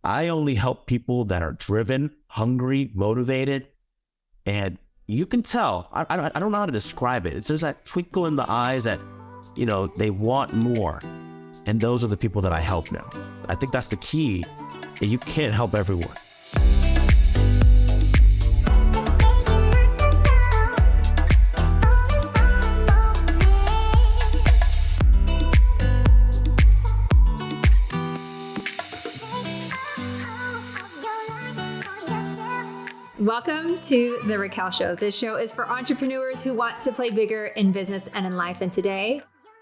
I only help people that are driven, hungry, motivated, and you can tell. I don't know how to describe it. It's just that twinkle in the eyes that, they want more. And those are the people that I help now. I think that's the key. You can't help everyone. Welcome to The Raquel Show. This show is for entrepreneurs who want to play bigger in business and in life. And today,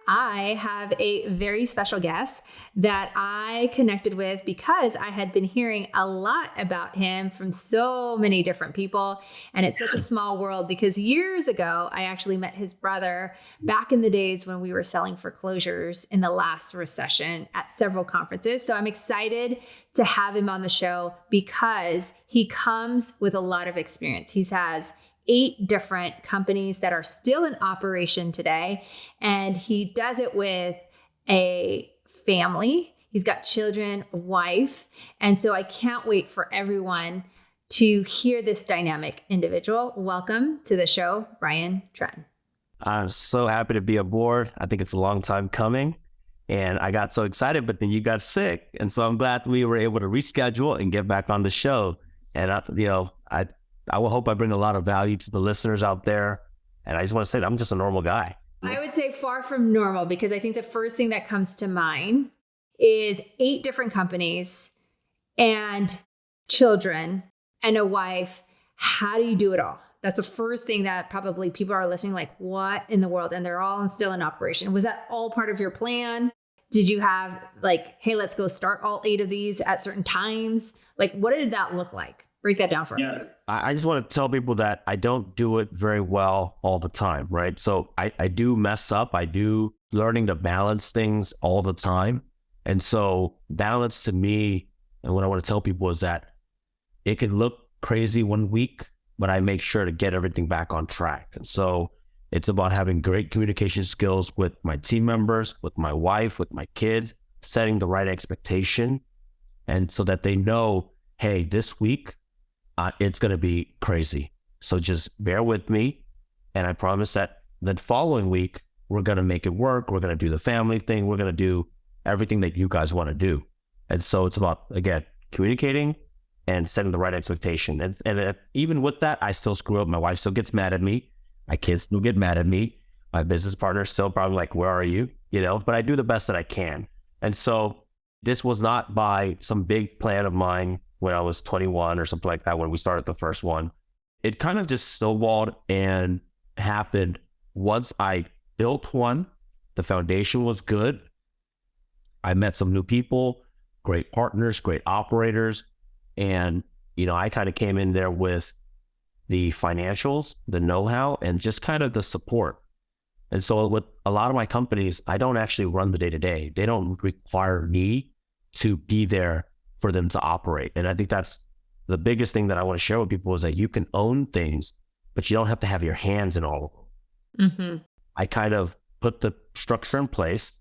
I have a very special guest that I connected with because I had been hearing a lot about him from so many different people. And it's such a small world because years ago, I actually met his brother back in the days when we were selling foreclosures in the last recession at several conferences. So I'm excited to have him on the show because he comes with a lot of experience. He has 8 different companies that are still in operation today. And he does it with a family. He's got children, a wife. And so I can't wait for everyone to hear this dynamic individual. Welcome to the show, Brian Tran. I'm so happy to be aboard. I think it's a long time coming. And I got so excited, but then you got sick. And so I'm glad we were able to reschedule and get back on the show. And I will hope I bring a lot of value to the listeners out there. And I just want to say that I'm just a normal guy. I would say far from normal, because I think the first thing that comes to mind is 8 different companies and children and a wife. How do you do it all? That's the first thing that probably people are listening like, what in the world? And they're all still in operation. Was that all part of your plan? Did you have like, hey, let's go start all 8 of these at certain times? Like, what did that look like? Break that down for us. I just want to tell people that I don't do it very well all the time, right? So I do mess up. I do learning to balance things all the time. And so balance to me, and what I want to tell people is that it can look crazy one week, but I make sure to get everything back on track. And so it's about having great communication skills with my team members, with my wife, with my kids, setting the right expectation. And so that they know, hey, this week, it's going to be crazy. So just bear with me. And I promise that the following week, we're going to make it work. We're going to do the family thing. We're going to do everything that you guys want to do. And so it's about, again, communicating and setting the right expectation. And even with that, I still screw up. My wife still gets mad at me. My kids still get mad at me. My business partner still probably like, where are you? But I do the best that I can. And so this was not by some big plan of mine when I was 21 or something like that, when we started the first one. It kind of just snowballed and happened once I built one. The foundation was good. I met some new people, great partners, great operators. And, I kind of came in there with the financials, the know-how, and just kind of the support. And so with a lot of my companies, I don't actually run the day-to-day. They don't require me to be there for them to operate. And I think that's the biggest thing that I want to share with people is that you can own things, but you don't have to have your hands in all of them. Mm-hmm. I kind of put the structure in place.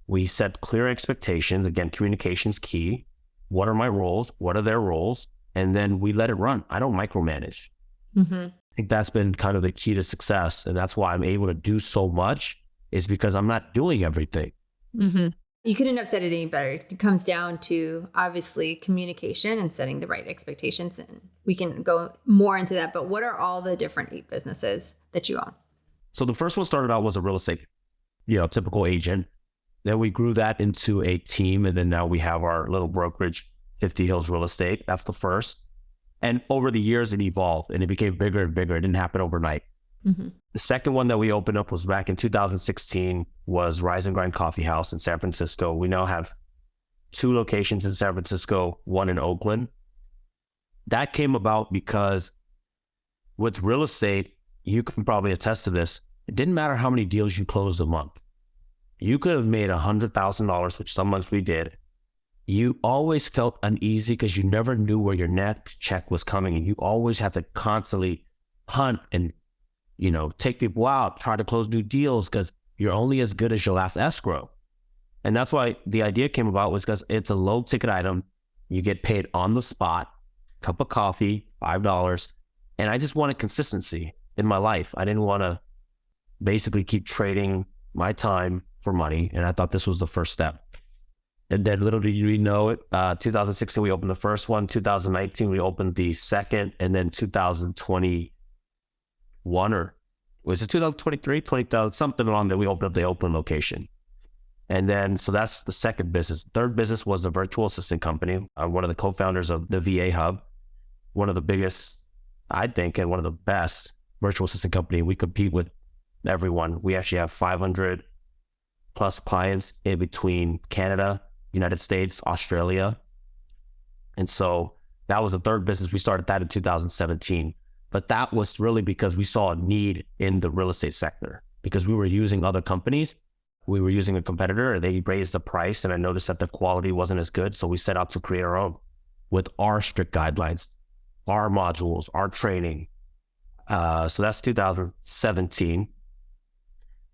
We set clear expectations. Again, communication's key. What are my roles? What are their roles? And then we let it run. I don't micromanage. Mm-hmm. I think that's been kind of the key to success. And that's why I'm able to do so much, is because I'm not doing everything. Mm-hmm. You couldn't have said it any better. It comes down to obviously communication and setting the right expectations. And we can go more into that. But what are all the different 8 businesses that you own? So the first one started out was a real estate, typical agent. Then we grew that into a team. And then now we have our little brokerage, 50 Hills Real Estate. That's the first. And over the years, it evolved and it became bigger and bigger. It didn't happen overnight. Mm-hmm. The second one that we opened up was back in 2016, was Rise and Grind Coffee House in San Francisco. We now have 2 locations in San Francisco, 1 in Oakland. That came about because with real estate, you can probably attest to this. It didn't matter how many deals you closed a month. You could have made $100,000, which some months we did. You always felt uneasy because you never knew where your next check was coming. And you always have to constantly hunt and take people out, try to close new deals, because you're only as good as your last escrow. And that's why the idea came about, was because it's a low ticket item. You get paid on the spot, cup of coffee, $5. And I just wanted consistency in my life. I didn't want to basically keep trading my time for money. And I thought this was the first step. And then little did you know it, 2016, we opened the first one. 2019, we opened the second. And then 2021, or was it 2023, 20,000, something along that, we opened up the Oakland location. And then, so that's the second business. Third business was a virtual assistant company. I'm one of the co-founders of the VA Hub, one of the biggest, I think, and one of the best virtual assistant company. We compete with everyone. We actually have 500 plus clients in between Canada, United States, Australia. And so that was the third business. We started that in 2017. But that was really because we saw a need in the real estate sector, because we were using other companies. We were using a competitor, and they raised the price, and I noticed that the quality wasn't as good. So we set out to create our own with our strict guidelines, our modules, our training. So that's 2017.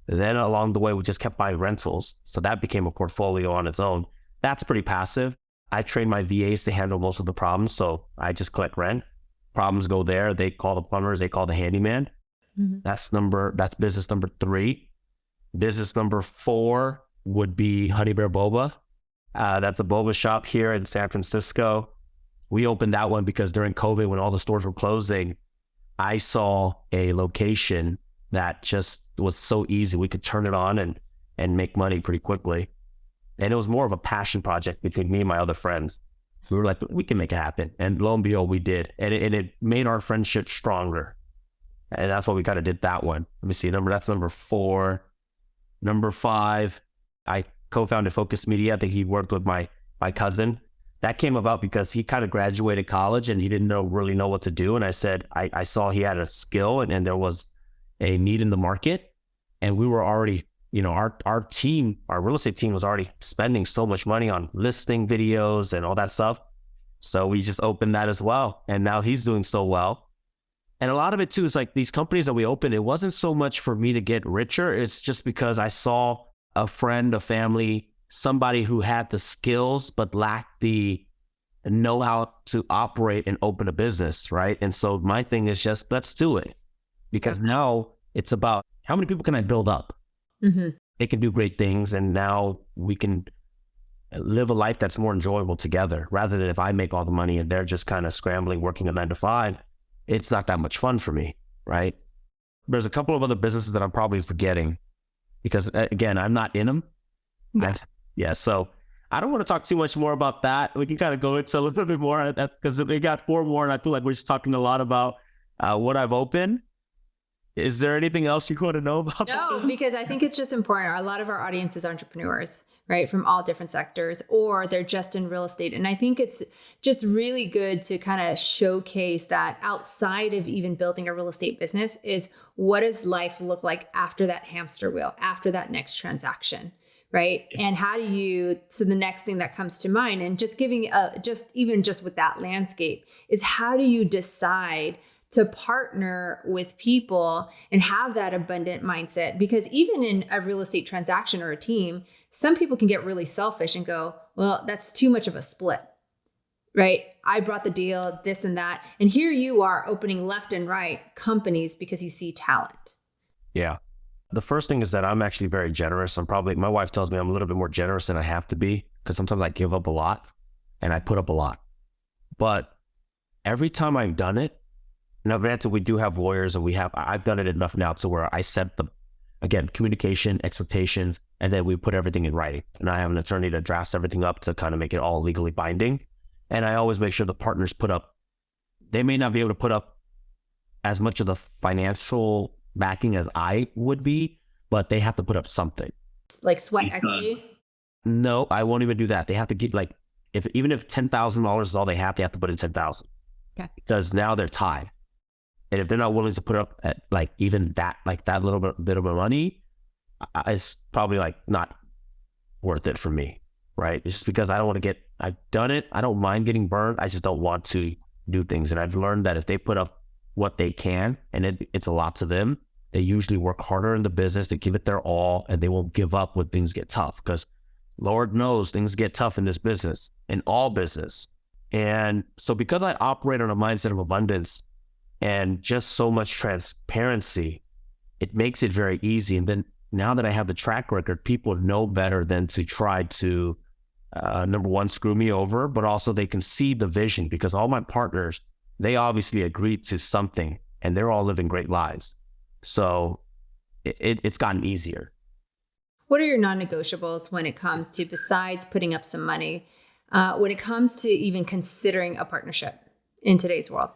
And then along the way, we just kept buying rentals. So that became a portfolio on its own. That's pretty passive. I train my VAs to handle most of the problems. So I just collect rent. Problems go there. They call the plumbers. They call the handyman. Mm-hmm. That's business number 3. Business number 4 would be Honey Bear Boba. That's a boba shop here in San Francisco. We opened that one because during COVID, when all the stores were closing, I saw a location that just was so easy. We could turn it on and make money pretty quickly. And it was more of a passion project between me and my other friends. We were like, we can make it happen. And lo and behold, we did. And it made our friendship stronger. And that's why we kind of did that one. Let me see, that's number 4. Number 5, I co-founded Focus Media. I think he worked with my cousin. That came about because he kind of graduated college and he didn't really know what to do. And I said, I saw he had a skill and there was a need in the market. And we were already, our team, our real estate team was already spending so much money on listing videos and all that stuff. So we just opened that as well. And now he's doing so well. And a lot of it too is like these companies that we opened, it wasn't so much for me to get richer. It's just because I saw a friend, a family, somebody who had the skills but lacked the know-how to operate and open a business, right? And so my thing is just, let's do it. Because now it's about how many people can I build up? Mm-hmm. They can do great things, and now we can live a life that's more enjoyable together, rather than if I make all the money and they're just kind of scrambling, working a 9 to 5. It's not that much fun for me, right? There's a couple of other businesses that I'm probably forgetting because, again, I'm not in them. So I don't want to talk too much more about that. We can kind of go into a little bit more because we got 4 more, and I feel like we're just talking a lot about what I've opened. Is there anything else you want to know about? No, because I think it's just important. A lot of our audience is entrepreneurs, right? From all different sectors, or they're just in real estate. And I think it's just really good to kind of showcase that outside of even building a real estate business is what does life look like after that hamster wheel, after that next transaction, right? And how do you, so the next thing that comes to mind, and just giving just with that landscape, is how do you decide to partner with people and have that abundant mindset? Because even in a real estate transaction or a team, some people can get really selfish and go, well, that's too much of a split, right? I brought the deal, this and that. And here you are opening left and right companies because you see talent. Yeah. The first thing is that I'm actually very generous. My wife tells me I'm a little bit more generous than I have to be, because sometimes I give up a lot and I put up a lot. But every time I've done it, now, granted, we do have lawyers, and I've done it enough now to where I set communication, expectations, and then we put everything in writing. And I have an attorney that drafts everything up to kind of make it all legally binding. And I always make sure the partners they may not be able to put up as much of the financial backing as I would be, but they have to put up something. Like sweat equity? No, I won't even do that. They have to get even if $10,000 is all they have to put in $10,000. Okay. Because now they're tied. And if they're not willing to put up at even that little bit of money, it's probably not worth it for me, right? It's just because I don't want to I've done it. I don't mind getting burned. I just don't want to do things. And I've learned that if they put up what they can, and it's a lot to them, they usually work harder in the business, they give it their all, and they won't give up when things get tough. Because Lord knows things get tough in this business, in all business. And so because I operate on a mindset of abundance and just so much transparency, it makes it very easy. And then now that I have the track record, people know better than to try to, number one, screw me over, but also they can see the vision because all my partners, they obviously agreed to something and they're all living great lives. So it's gotten easier. What are your non-negotiables when it comes to, besides putting up some money, when it comes to even considering a partnership in today's world?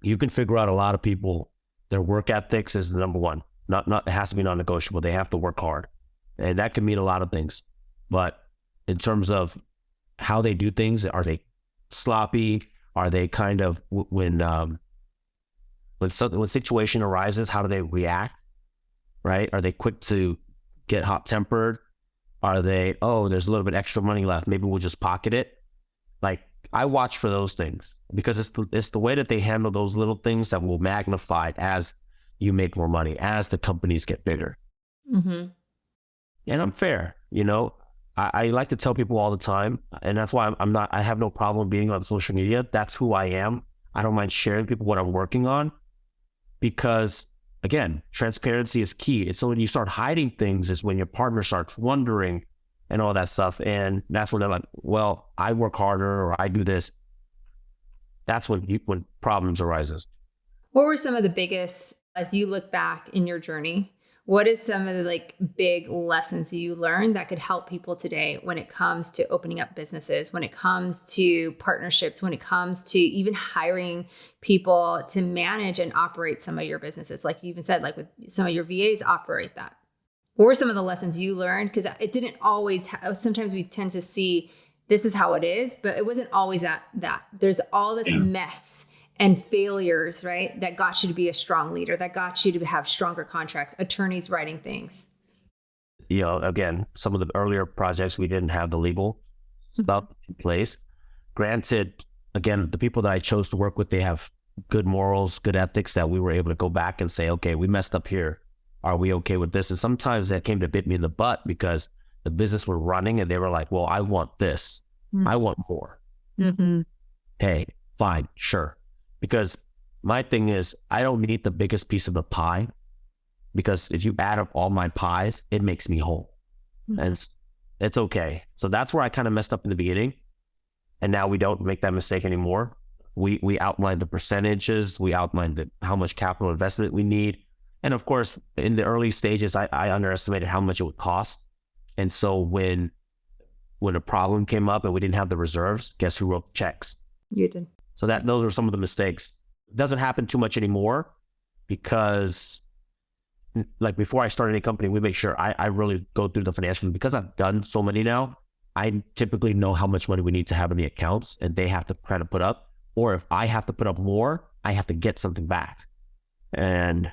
You can figure out a lot of people, their work ethics is the number one. It has to be non-negotiable. They have to work hard. And that can mean a lot of things. But in terms of how they do things, are they sloppy? Are they kind of, when situation arises, how do they react? Right? Are they quick to get hot tempered? Are they, oh, there's a little bit extra money left, maybe we'll just pocket it? Like, I watch for those things because it's the way that they handle those little things that will magnify it as you make more money, as the companies get bigger. Mm-hmm. And I'm fair, I like to tell people all the time, and that's why I have no problem being on social media. That's who I am. I don't mind sharing people what I'm working on because, again, transparency is key. It's so when you start hiding things is when your partner starts wondering and all that stuff. And that's when they're like, well, I work harder or I do this. That's when problems arises. What were some of the biggest, as you look back in your journey, what is some of the big lessons you learned that could help people today when it comes to opening up businesses, when it comes to partnerships, when it comes to even hiring people to manage and operate some of your businesses? Like you even said, like with some of your VAs operate that. What were some of the lessons you learned? Because it didn't always, sometimes we tend to see this is how it is, but it wasn't always that. There's all this mess and failures, right? That got you to be a strong leader, that got you to have stronger contracts, attorneys writing things. Again, some of the earlier projects, we didn't have the legal stuff in place. Granted, again, the people that I chose to work with, they have good morals, good ethics that we were able to go back and say, okay, we messed up here. Are we okay with this? And sometimes that came to bit me in the butt because the business were running and they were like, well, I want this. I want more. Mm-hmm. Hey, fine, sure. Because my thing is, I don't need the biggest piece of the pie because if you add up all my pies, it makes me whole. Mm-hmm. And it's okay. So that's where I kind of messed up in the beginning. And now we don't make that mistake anymore. We outlined the percentages. We outlined how much capital investment we need. And of course, in the early stages, I underestimated how much it would cost. And so when a problem came up and we didn't have the reserves, guess who wrote the checks? You did. So those are some of the mistakes. It doesn't happen too much anymore because like before I start any company, we make sure I really go through the financials because I've done so many now. I typically know how much money we need to have in the accounts and they have to try to put up, or if I have to put up more, I have to get something back. And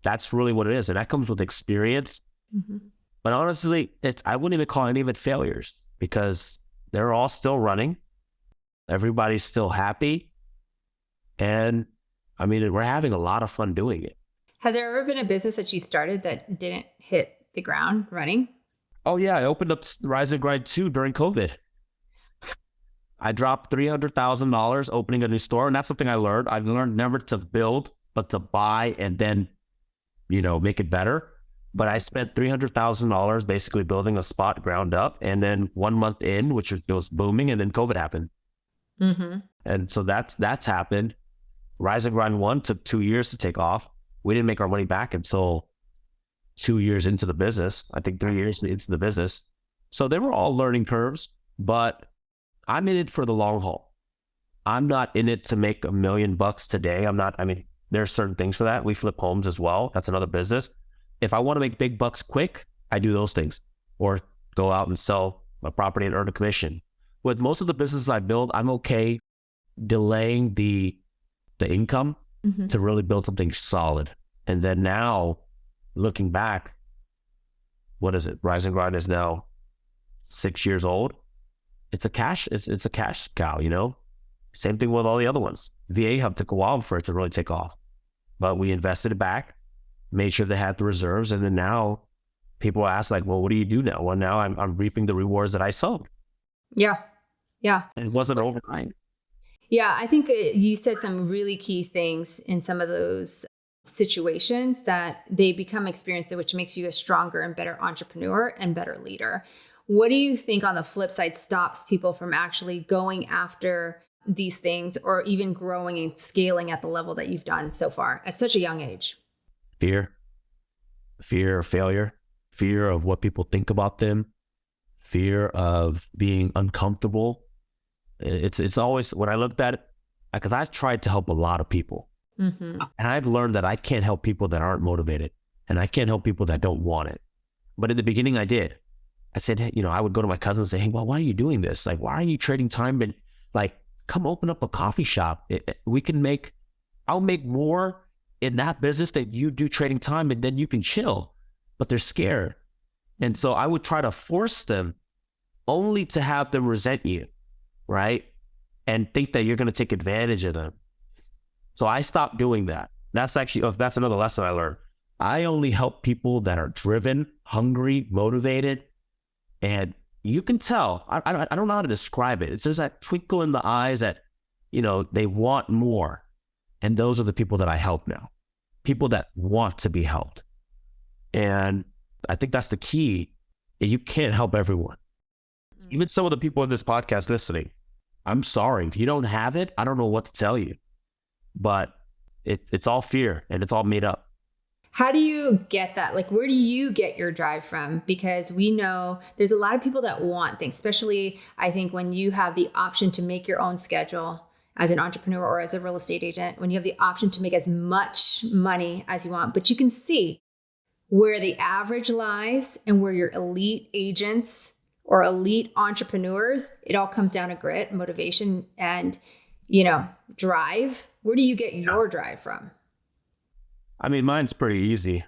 that's really what it is. And that comes with experience. Mm-hmm. But honestly, I wouldn't even call any of it failures because they're all still running. Everybody's still happy. And I mean, we're having a lot of fun doing it. Has there ever been a business that you started that didn't hit the ground running? Oh yeah, I opened up Rise and Grind 2 during COVID. I dropped $300,000 opening a new store. And that's something I learned. I've learned never to build, but to buy and then, make it better. But I spent $300,000 basically building a spot ground up. And then 1 month in, which was booming, and then COVID happened. Mm-hmm. And so that's happened. Rise and Grind 1 took 2 years to take off. We didn't make our money back until 2 years into the business. I think 3 years into the business. So they were all learning curves, but I'm in it for the long haul. I'm not in it to make $1 million today. There's certain things for that. We flip homes as well. That's another business. If I want to make big bucks quick, I do those things or go out and sell a property and earn a commission. With most of the businesses I build, I'm okay delaying the income to really build something solid. And then now, looking back, what is it? Rise and Grind is now 6 years old. It's a cash cow, Same thing with all the other ones. VA Hub took a while for it to really take off, but we invested it back, made sure they had the reserves, and then now people ask like, well, what do you do now? Well, now I'm reaping the rewards that I sowed. Yeah. And it wasn't overnight. Yeah, I think you said some really key things in some of those situations that they become experience, which makes you a stronger and better entrepreneur and better leader. What do you think on the flip side stops people from actually going after these things or even growing and scaling at the level that you've done so far at such a young age? Fear of failure, fear of what people think about them, fear of being uncomfortable. It's always, when I looked at it, because I've tried to help a lot of people, Mm-hmm. and I've learned that I can't help people that aren't motivated, and I can't help people that don't want it. But in the beginning, I did. I said, hey, I would go to my cousin and say, hey, well, why are you doing this? Like, why are you trading time? And like, come open up a coffee shop. I'll make more in that business than you do trading time, and then you can chill. But they're scared. And so I would try to force them only to have them resent you, right? And think that you're going to take advantage of them. So I stopped doing that. That's another lesson I learned. I only help people that are driven, hungry, motivated. And you can tell, I don't know how to describe it. It's just that twinkle in the eyes that, they want more. And those are the people that I help now. People that want to be helped. And I think that's the key. You can't help everyone. Even some of the people in this podcast listening, I'm sorry. If you don't have it, I don't know what to tell you. But it's all fear and it's all made up. How do you get that? Like, where do you get your drive from? Because we know there's a lot of people that want things, especially I think when you have the option to make your own schedule as an entrepreneur or as a real estate agent, when you have the option to make as much money as you want, but you can see where the average lies and where your elite agents or elite entrepreneurs, it all comes down to grit, motivation, and, drive. Where do you get your drive from? I mean, mine's pretty easy.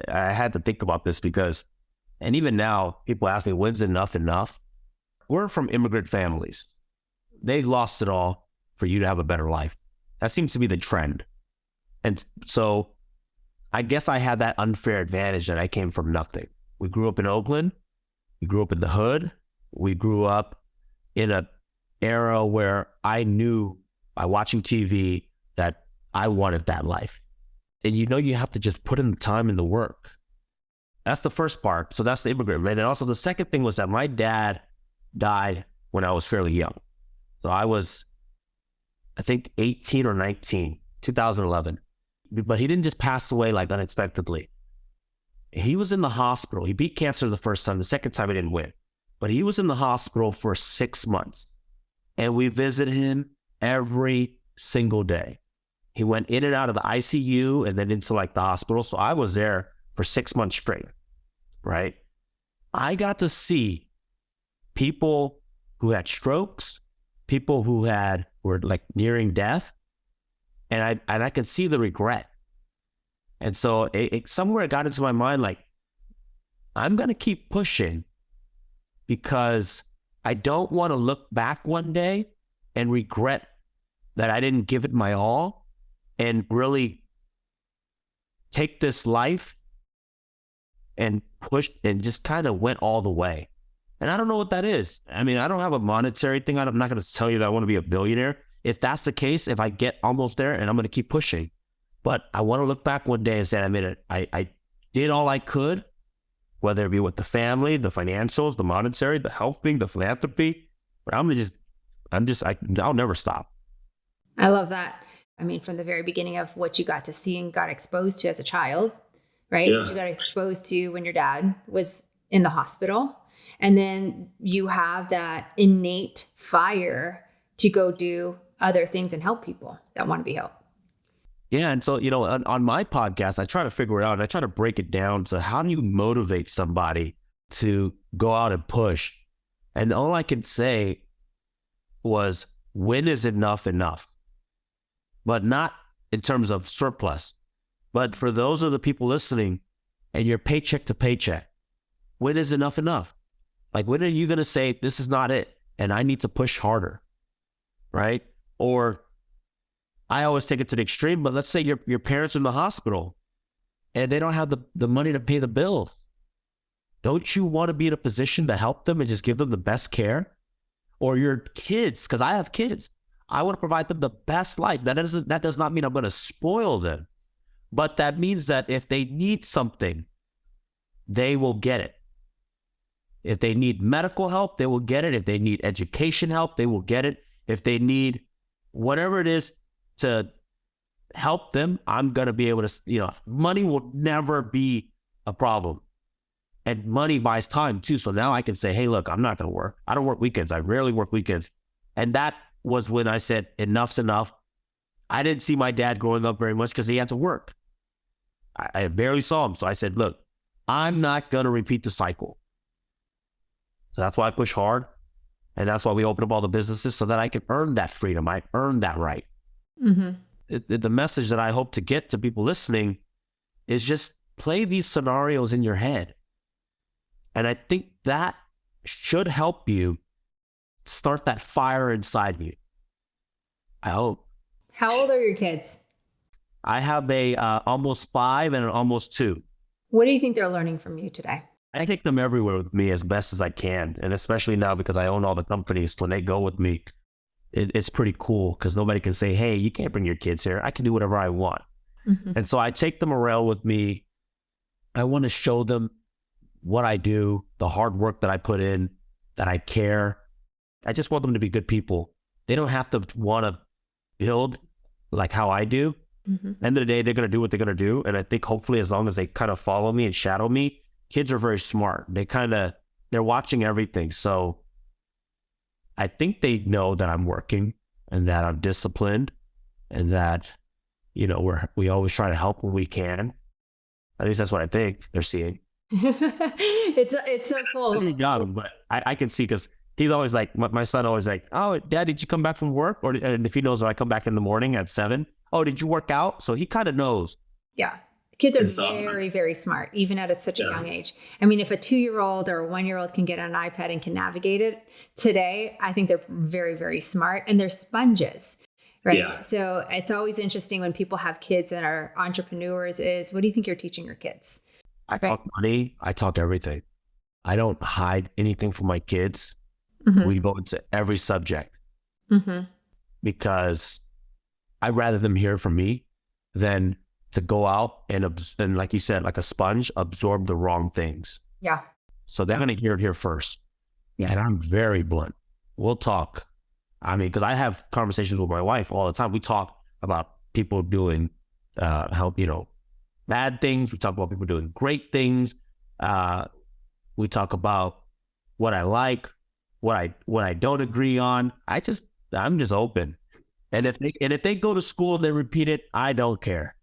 I had to think about this and even now, people ask me, when's enough enough? We're from immigrant families. They lost it all for you to have a better life. That seems to be the trend. And so I guess I had that unfair advantage that I came from nothing. We grew up in Oakland. We grew up in the hood. We grew up in an era where I knew by watching TV that I wanted that life. And you have to just put in the time and the work. That's the first part. So that's the immigrant, right? And also the second thing was that my dad died when I was fairly young. So I was, I think 18 or 19, 2011. But he didn't just pass away like unexpectedly. He was in the hospital. He beat cancer the first time. The second time he didn't win. But he was in the hospital for 6 months. And we visited him every single day. He went in and out of the ICU and then into like the hospital. So I was there for 6 months straight, right? I got to see people who had strokes, people who were like nearing death, and I could see the regret. And so somewhere it got into my mind, like, I'm going to keep pushing because I don't want to look back one day and regret that I didn't give it my all and really take this life and push and just kind of went all the way. And I don't know what that is. I mean, I don't have a monetary thing. I'm not going to tell you that I want to be a billionaire. If that's the case, if I get almost there, and I'm going to keep pushing. But I want to look back one day and say, I did all I could, whether it be with the family, the financials, the monetary, the helping, the philanthropy. But I'll never stop. I love that. I mean, from the very beginning of what you got to see and got exposed to as a child, right? Yeah. What you got exposed to when your dad was in the hospital. And then you have that innate fire to go do other things and help people that want to be helped. Yeah. And so, on my podcast, I try to figure it out and I try to break it down to how do you motivate somebody to go out and push? And all I can say was, when is enough enough? But not in terms of surplus. But for those of the people listening and you're paycheck to paycheck, when is enough enough? Like, when are you going to say, this is not it and I need to push harder, right? Or I always take it to the extreme, but let's say your parents are in the hospital and they don't have the money to pay the bills. Don't you want to be in a position to help them and just give them the best care? Or your kids, because I have kids. I want to provide them the best life. That does not mean I'm going to spoil them, but that means that if they need something, they will get it. If they need medical help, they will get it. If they need education help, they will get it. If they need whatever it is to help them, I'm going to be able to, money will never be a problem. And money buys time too. So now I can say, hey, look, I'm not going to work. I don't work weekends. I rarely work weekends. And that was when I said, enough's enough. I didn't see my dad growing up very much because he had to work. I barely saw him. So I said, look, I'm not going to repeat the cycle. So that's why I push hard. And that's why we open up all the businesses so that I can earn that freedom. I earn that right. Mm-hmm. The message that I hope to get to people listening is just play these scenarios in your head. And I think that should help you start that fire inside you. I hope. How old are your kids? I have a almost 5 and an almost 2. What do you think they're learning from you today? I take them everywhere with me as best as I can. And especially now because I own all the companies, when they go with me, it's pretty cool because nobody can say, hey, you can't bring your kids here. I can do whatever I want. Mm-hmm. And so I take them around with me. I want to show them what I do, the hard work that I put in, that I care. I just want them to be good people. They don't have to want to build like how I do. Mm-hmm. End of the day, they're going to do what they're going to do. And I think hopefully as long as they kind of follow me and shadow me, kids are very smart. They're watching everything. So I think they know that I'm working and that I'm disciplined and that, we always try to help when we can. At least that's what I think they're seeing. It's so cool. I haven't got him, but I can see because he's always like, my son always like, oh, Dad, did you come back from work? And if he knows that I come back in the morning at 7, oh, did you work out? So he kind of knows. Yeah. Kids are very, very smart, even at such a young age. I mean, if a 2-year-old or a 1-year-old can get on an iPad and can navigate it today, I think they're very, very smart and they're sponges, right? Yeah. So it's always interesting when people have kids that are entrepreneurs what do you think you're teaching your kids? I talk money. I talk everything. I don't hide anything from my kids. Mm-hmm. We go into every subject mm-hmm. because I'd rather them hear from me than to go out and like you said, like a sponge, absorb the wrong things. Yeah. So they're going to hear it here first. Yeah. And I'm very blunt. We'll talk. I mean, because I have conversations with my wife all the time. We talk about people doing bad things. We talk about people doing great things. We talk about what I like, what I don't agree on. I'm just open. And if they go to school and they repeat it, I don't care.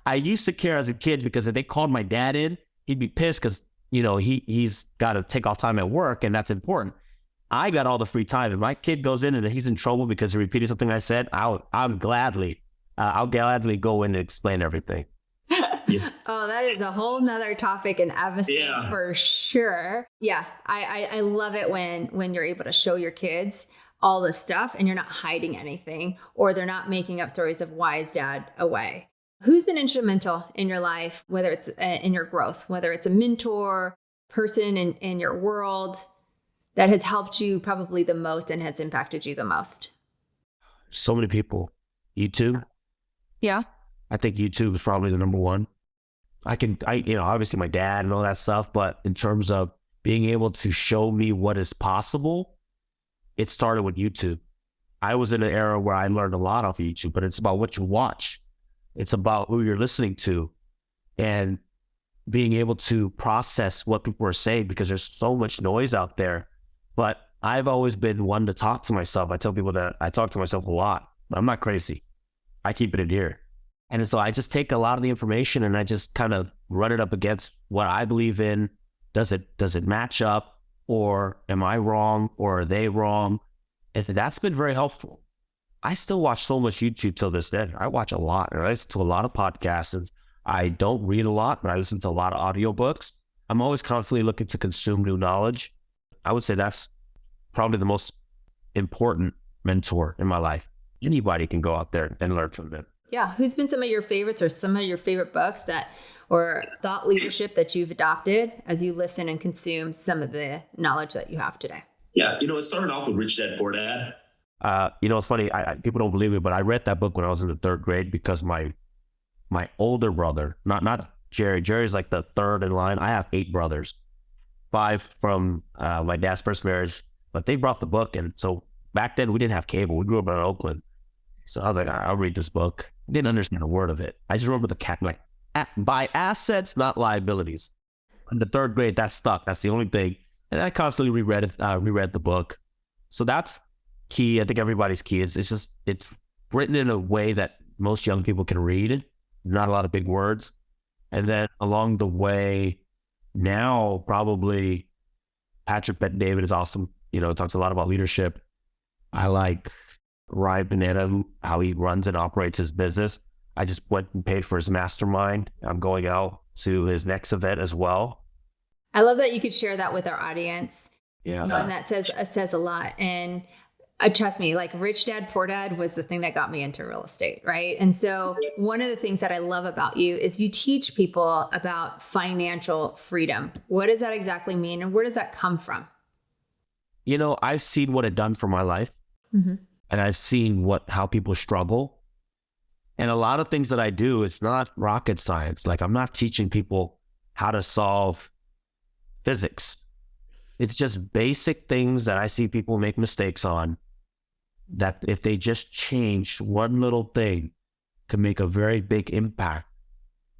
I used to care as a kid because if they called my dad in, he'd be pissed because, he's got to take off time at work and that's important. I got all the free time. If my kid goes in and he's in trouble because he repeated something I said, I'll gladly go in and explain everything. Yeah. Oh, that is a whole nother topic and episode for sure. Yeah. I love it when you're able to show your kids all this stuff and you're not hiding anything or they're not making up stories of why is dad away. Who's been instrumental in your life, whether it's in your growth, whether it's a mentor, person in your world that has helped you probably the most and has impacted you the most? So many people. YouTube. Yeah. I think YouTube is probably the number one. Obviously my dad and all that stuff, but in terms of being able to show me what is possible, it started with YouTube. I was in an era where I learned a lot off of YouTube, but it's about what you watch. It's about who you're listening to and being able to process what people are saying because there's so much noise out there. But I've always been one to talk to myself. I tell people that I talk to myself a lot, but I'm not crazy. I keep it in here. And so I just take a lot of the information and I just kind of run it up against what I believe in. Does it match up? Or am I wrong? Or are they wrong? And that's been very helpful. I still watch so much YouTube till this day. I watch a lot. And I listen to a lot of podcasts. And I don't read a lot, but I listen to a lot of audiobooks. I'm always constantly looking to consume new knowledge. I would say that's probably the most important mentor in my life. Anybody can go out there and learn from them. Yeah. Who's been some of your favorites or some of your favorite books or thought leadership that you've adopted as you listen and consume some of the knowledge that you have today? Yeah. It started off with Rich Dad, Poor Dad. It's funny. People don't believe me, but I read that book when I was in the third grade because my older brother, not Jerry. Jerry's like the third in line. I have 8 brothers, 5 from my dad's first marriage, but they brought the book. And so back then we didn't have cable. We grew up in Oakland. So I was like, I'll read this book. Didn't understand a word of it. I just remember the cat, like, buy assets, not liabilities. In the third grade, that stuck. That's the only thing. And I constantly reread the book. So that's key. I think everybody's key. It's written in a way that most young people can read. Not a lot of big words. And then along the way, now probably Patrick Bet-David is awesome. Talks a lot about leadership. I like Ryan Quinet, how he runs and operates his business. I just went and paid for his mastermind. I'm going out to his next event as well. I love that you could share that with our audience. Yeah. And that says a lot. And trust me, like Rich Dad, Poor Dad was the thing that got me into real estate, right? And so one of the things that I love about you is you teach people about financial freedom. What does that exactly mean? And where does that come from? I've seen what it done for my life. Mm-hmm. And I've seen how people struggle. And a lot of things that I do, it's not rocket science. Like, I'm not teaching people how to solve physics. It's just basic things that I see people make mistakes on, that if they just change one little thing, can make a very big impact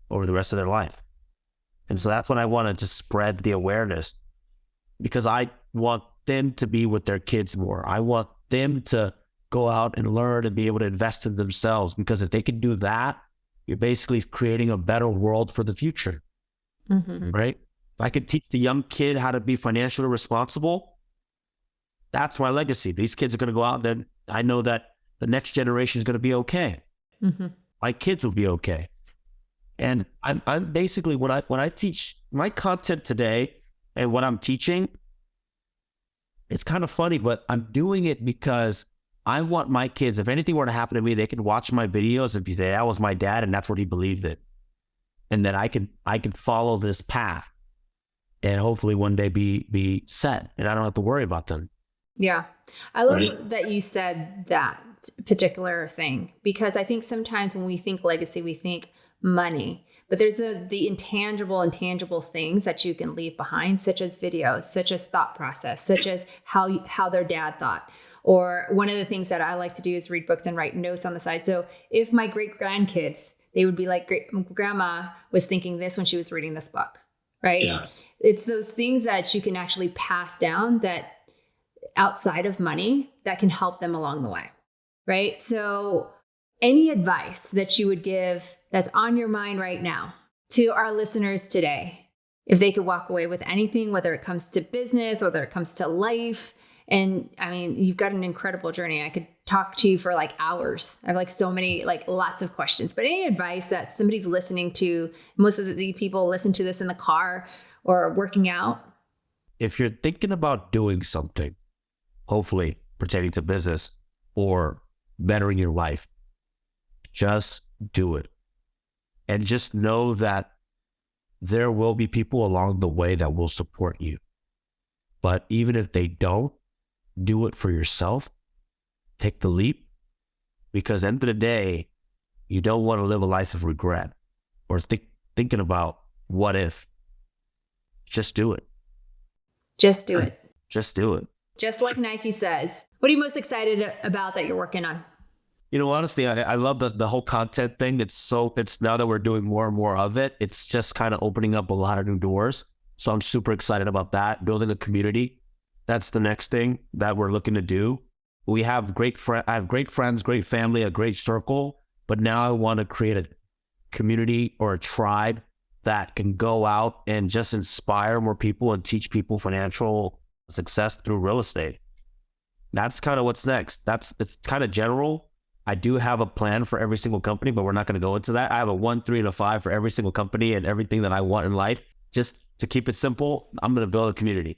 over the rest of their life. And so that's what I want to just spread the awareness, because I want them to be with their kids more. I want them to go out and learn and be able to invest in themselves, because if they can do that, you're basically creating a better world for the future, right? If I could teach the young kid how to be financially responsible, that's my legacy. These kids are going to go out, and I know that the next generation is going to be okay. My kids will be okay. And I'm basically, when I teach my content today and what I'm teaching, it's kind of funny, but I'm doing it because I want my kids, if anything were to happen to me, they can watch my videos and be say, that was my dad, and that's what he believed in. And then I can follow this path and hopefully one day be set, and I don't have to worry about them. Yeah. I love that you said that particular thing, because I think sometimes when we think legacy, we think money, but there's the intangible and tangible things that you can leave behind, such as videos, such as thought process, such as how their dad thought. Or one of the things that I like to do is read books and write notes on the side. So if my great grandkids, they would be like, grandma was thinking this when she was reading this book, right? Yeah. It's those things that you can actually pass down that outside of money that can help them along the way, right? So any advice that you would give that's on your mind right now to our listeners today, if they could walk away with anything, whether it comes to business, whether it comes to life. And I mean, you've got an incredible journey. I could talk to you for like hours. I have like so many, like lots of questions, but any advice that somebody's listening to, most of the people listen to this in the car or working out. If you're thinking about doing something, hopefully pertaining to business or bettering your life, just do it. And just know that there will be people along the way that will support you. But even if they don't, do it for yourself. Take the leap, because at the end of the day, you don't want to live a life of regret or thinking about what if. Just do it. Just do it. Just do it. Just like Nike says. What are you most excited about that you're working on? Honestly, I love the whole content thing. It's now that we're doing more and more of it, it's just kind of opening up a lot of new doors. So I'm super excited about that. Building a community. That's the next thing that we're looking to do. We have I have great friends, great family, a great circle, but now I want to create a community or a tribe that can go out and just inspire more people and teach people financial success through real estate. That's kind of what's next. It's kind of general. I do have a plan for every single company, but we're not going to go into that. I have a 1, 3, and a 5 for every single company and everything that I want in life. Just to keep it simple, I'm going to build a community.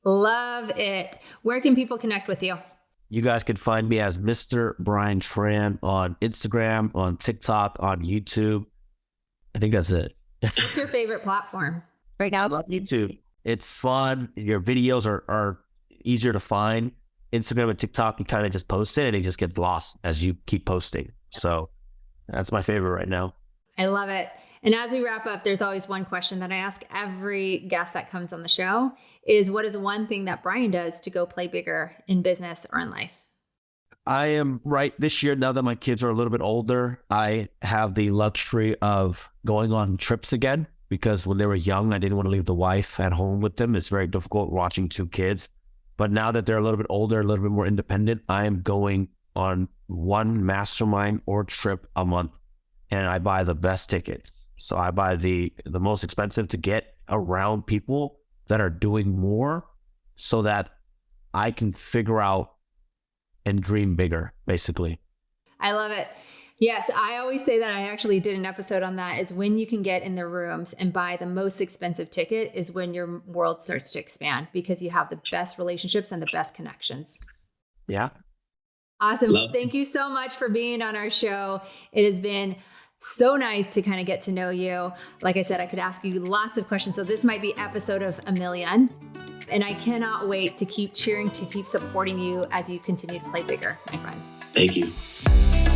Love it. Where can people connect with you? You guys can find me as Mr. Brian Tran on Instagram, on TikTok, on YouTube. I think that's it. What's your favorite platform right now? I love YouTube. It's fun. Your videos are easier to find. Instagram and TikTok, you kind of just post it and it just gets lost as you keep posting. So that's my favorite right now. I love it. And as we wrap up, there's always one question that I ask every guest that comes on the show is, what is one thing that Brian does to go play bigger in business or in life? I am right this year, now that my kids are a little bit older, I have the luxury of going on trips again, because when they were young, I didn't want to leave the wife at home with them. It's very difficult watching two kids. But now that they're a little bit older, a little bit more independent, I am going on one mastermind or trip a month, and I buy the best tickets. So I buy the most expensive to get around people that are doing more so that I can figure out and dream bigger, basically. I love it. Yes, I always say that. I actually did an episode on that, is when you can get in the rooms and buy the most expensive ticket is when your world starts to expand, because you have the best relationships and the best connections. Yeah. Awesome. Thank you so much for being on our show. It has been so nice to kind of get to know you. Like I said, I could ask you lots of questions. So this might be episode of a million. And I cannot wait to keep cheering, to keep supporting you as you continue to play bigger, my friend. Thank you.